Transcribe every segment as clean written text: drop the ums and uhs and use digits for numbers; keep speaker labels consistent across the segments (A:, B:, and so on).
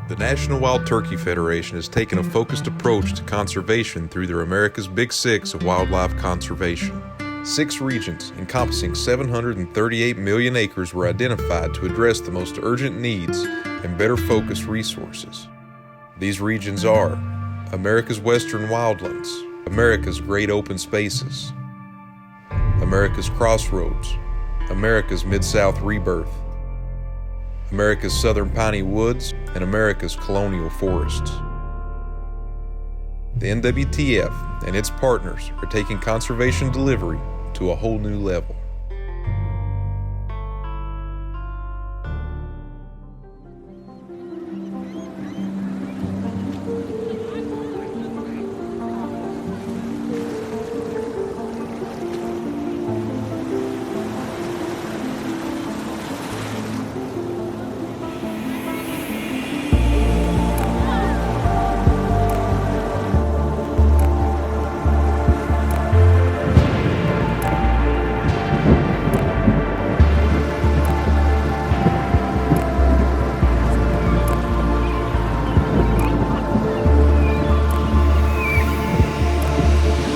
A: The National Wild Turkey Federation has taken a focused approach to conservation through their America's Big Six of wildlife conservation. 6 regions encompassing 738 million acres were identified to address the most urgent needs and better focus resources. These regions are America's Western Wildlands, America's Great Open Spaces, America's Crossroads, America's Mid-South Rebirth, America's Southern Piney Woods, and America's Colonial Forests. The NWTF and its partners are taking conservation delivery to a whole new level.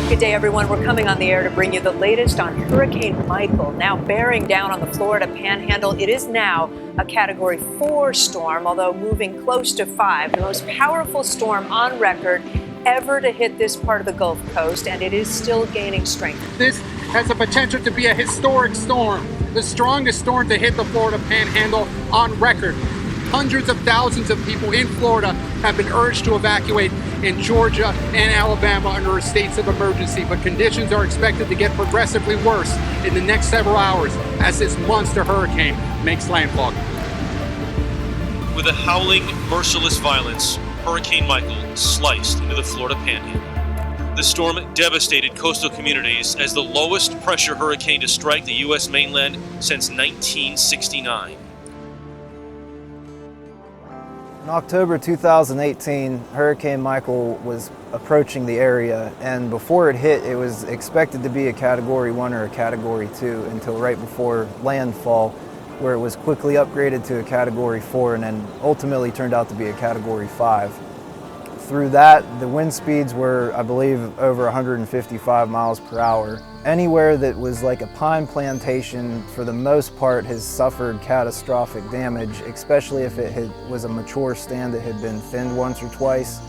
B: Good day, everyone. We're coming on the air to bring you the latest on Hurricane Michael, now bearing down on the Florida Panhandle. It is now a Category 4 storm, although moving close to 5, the most powerful storm on record ever to hit this part of the Gulf Coast, and it is still gaining strength.
C: This has the potential to be a historic storm, the strongest storm to hit the Florida Panhandle on record. Hundreds of thousands of people in Florida have been urged to evacuate in Georgia and Alabama under states of emergency, but conditions are expected to get progressively worse in the next several hours as this monster hurricane makes landfall.
D: With a howling, merciless violence, Hurricane Michael sliced into the Florida Panhandle. The storm devastated coastal communities as the lowest pressure hurricane to strike the U.S. mainland since 1969.
E: In October 2018, Hurricane Michael was approaching the area, and before it hit, it was expected to be a Category 1 or a Category 2 until right before landfall, where it was quickly upgraded to a Category 4 and then ultimately turned out to be a Category 5. Through that, the wind speeds were, I believe, over 155 miles per hour. Anywhere that was like a pine plantation, for the most part, has suffered catastrophic damage, especially if it was a mature stand that had been thinned once or twice.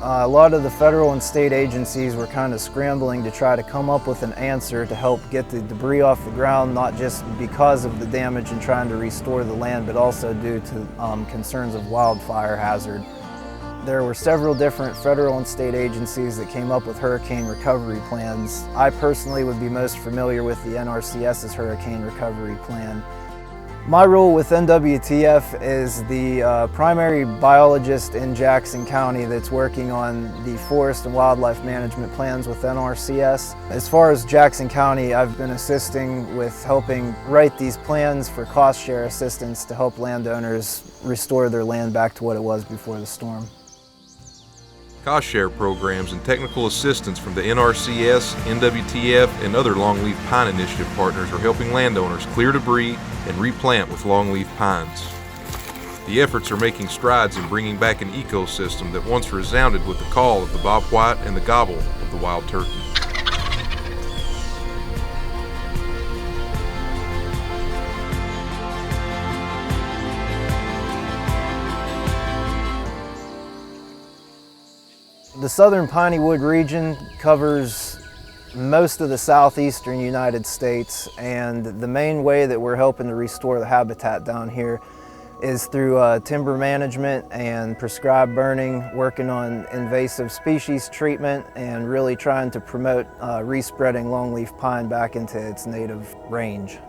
E: A lot of the federal and state agencies were kind of scrambling to try to come up with an answer to help get the debris off the ground, not just because of the damage and trying to restore the land, but also due to concerns of wildfire hazard. There were several different federal and state agencies that came up with hurricane recovery plans. I personally would be most familiar with the NRCS's hurricane recovery plan. My role with NWTF is the primary biologist in Jackson County that's working on the forest and wildlife management plans with NRCS. As far as Jackson County, I've been assisting with helping write these plans for cost share assistance to help landowners restore their land back to what it was before the storm.
A: Cost share programs and technical assistance from the NRCS, NWTF, and other Longleaf Pine Initiative partners are helping landowners clear debris and replant with longleaf pines. The efforts are making strides in bringing back an ecosystem that once resounded with the call of the bobwhite and the gobble of the wild turkey.
E: The southern piney wood region covers most of the southeastern United States, and the main way that we're helping to restore the habitat down here is through timber management and prescribed burning, working on invasive species treatment, and really trying to promote respreading longleaf pine back into its native range.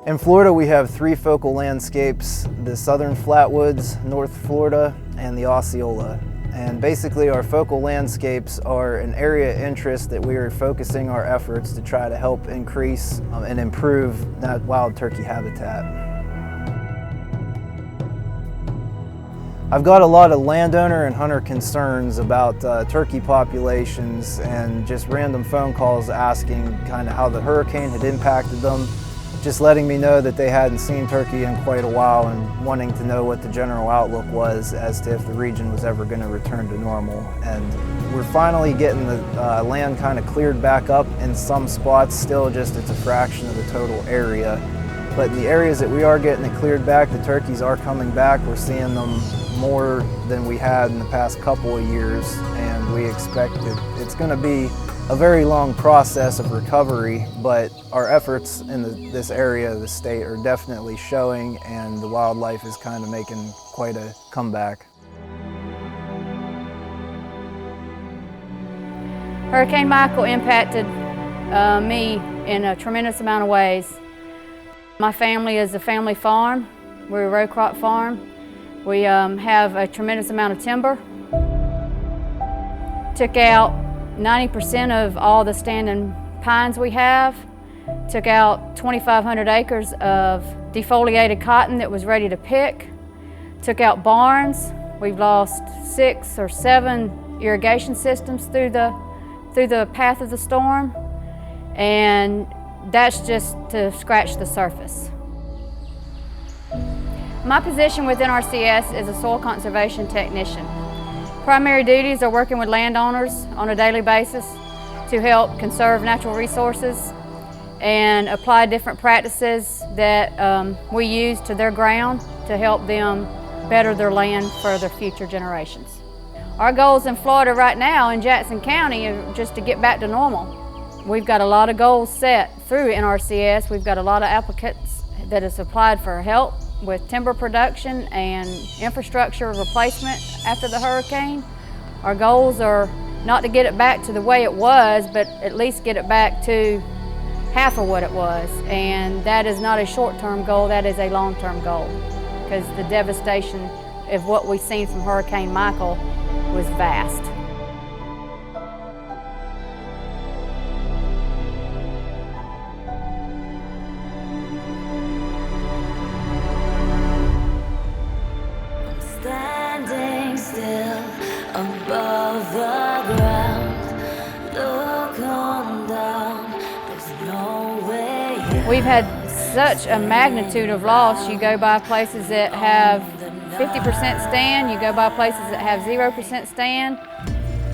E: In Florida, we have 3 focal landscapes: the southern flatwoods, North Florida, and the Osceola. And basically our focal landscapes are an area of interest that we are focusing our efforts to try to help increase and improve that wild turkey habitat. I've got a lot of landowner and hunter concerns about turkey populations, and just random phone calls asking kind of how the hurricane had impacted them, just letting me know that they hadn't seen turkey in quite a while and wanting to know what the general outlook was as to if the region was ever going to return to normal. And we're finally getting the land kind of cleared back up in some spots, still just it's a fraction of the total area. But in the areas that we are getting it cleared back, the turkeys are coming back. We're seeing them more than we had in the past couple of years, and we expect that it's going to be a very long process of recovery, but our efforts in this area of the state are definitely showing, and the wildlife is kind of making quite a comeback.
F: Hurricane Michael impacted me in a tremendous amount of ways. My family is a family farm. We're a row crop farm. We have a tremendous amount of timber. Took out 90% of all the standing pines we have. Took out 2,500 acres of defoliated cotton that was ready to pick. Took out barns. We've lost 6 or 7 irrigation systems through the path of the storm, and that's just to scratch the surface. My position within RCS is a soil conservation technician. Primary duties are working with landowners on a daily basis to help conserve natural resources and apply different practices that we use to their ground to help them better their land for their future generations. Our goals in Florida right now in Jackson County are just to get back to normal. We've got a lot of goals set through NRCS. We've got a lot of applicants that has applied for help with timber production and infrastructure replacement after the hurricane. Our goals are not to get it back to the way it was, but at least get it back to half of what it was. And that is not a short-term goal, that is a long-term goal, because the devastation of what we've seen from Hurricane Michael was vast.
G: Standing still above the ground, look on down, there's no way.
F: We've had such a magnitude of loss. You go by places that have 50% stand, you go by places that have 0% stand,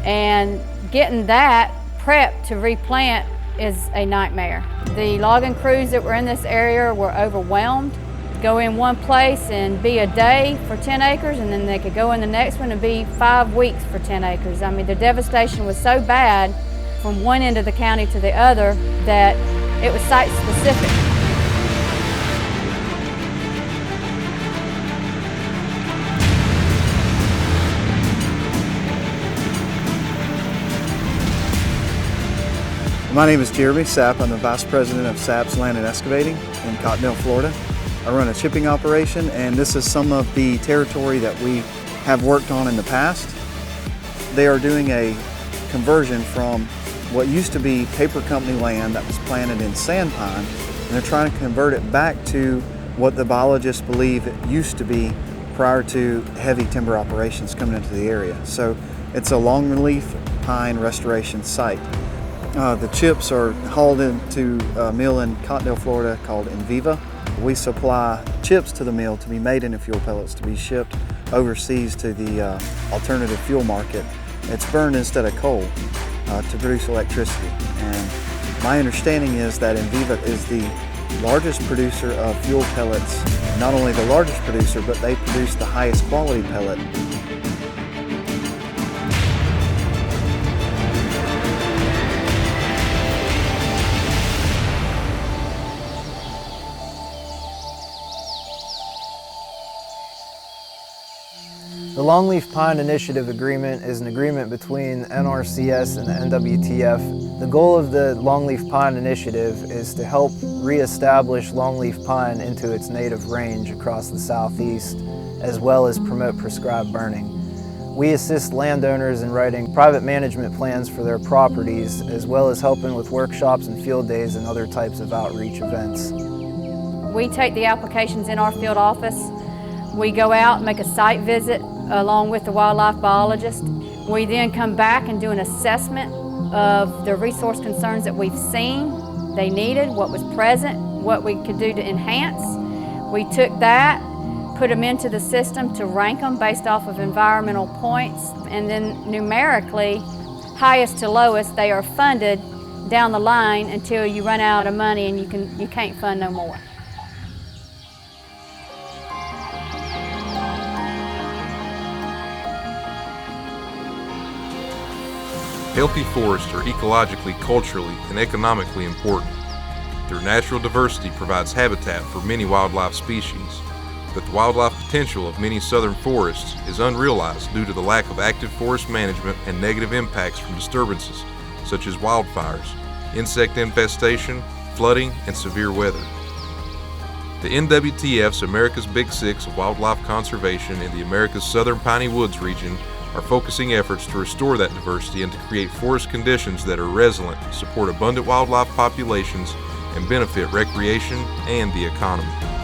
F: and getting that prepped to replant is a nightmare. The logging crews that were in this area were overwhelmed. Go in one place and be a day for 10 acres, and then they could go in the next one and be 5 weeks for 10 acres. I mean, the devastation was so bad from one end of the county to the other that it was site specific.
E: My name is Jeremy Sapp. I'm the Vice President of Sapp's Land and Excavating in Cottonelle, Florida. I run a chipping operation, and this is some of the territory that we have worked on in the past. They are doing a conversion from what used to be paper company land that was planted in sand pine, and they're trying to convert it back to what the biologists believe it used to be prior to heavy timber operations coming into the area. So it's a Longleaf pine restoration site. The chips are hauled into a mill in Cottonelle, Florida called Enviva. We supply chips to the mill to be made into fuel pellets to be shipped overseas to the alternative fuel market. It's burned instead of coal to produce electricity. And my understanding is that Enviva is the largest producer of fuel pellets, not only the largest producer, but they produce the highest quality pellet. The Longleaf Pine Initiative Agreement is an agreement between NRCS and the NWTF. The goal of the Longleaf Pine Initiative is to help reestablish longleaf pine into its native range across the southeast, as well as promote prescribed burning. We assist landowners in writing private management plans for their properties, as well as helping with workshops and field days and other types of outreach events.
F: We take the applications in our field office. We go out and make a site visit along with the wildlife biologist. We then come back and do an assessment of the resource concerns that we've seen, they needed, what was present, what we could do to enhance. We took that, put them into the system to rank them based off of environmental points, and then numerically, highest to lowest, they are funded down the line until you run out of money and you can't fund no more.
A: Healthy forests are ecologically, culturally, and economically important. Their natural diversity provides habitat for many wildlife species, but the wildlife potential of many southern forests is unrealized due to the lack of active forest management and negative impacts from disturbances such as wildfires, insect infestation, flooding, and severe weather. The NWTF's America's Big Six of Wildlife Conservation in the America's Southern Piney Woods region are focusing efforts to restore that diversity and to create forest conditions that are resilient, support abundant wildlife populations, and benefit recreation and the economy.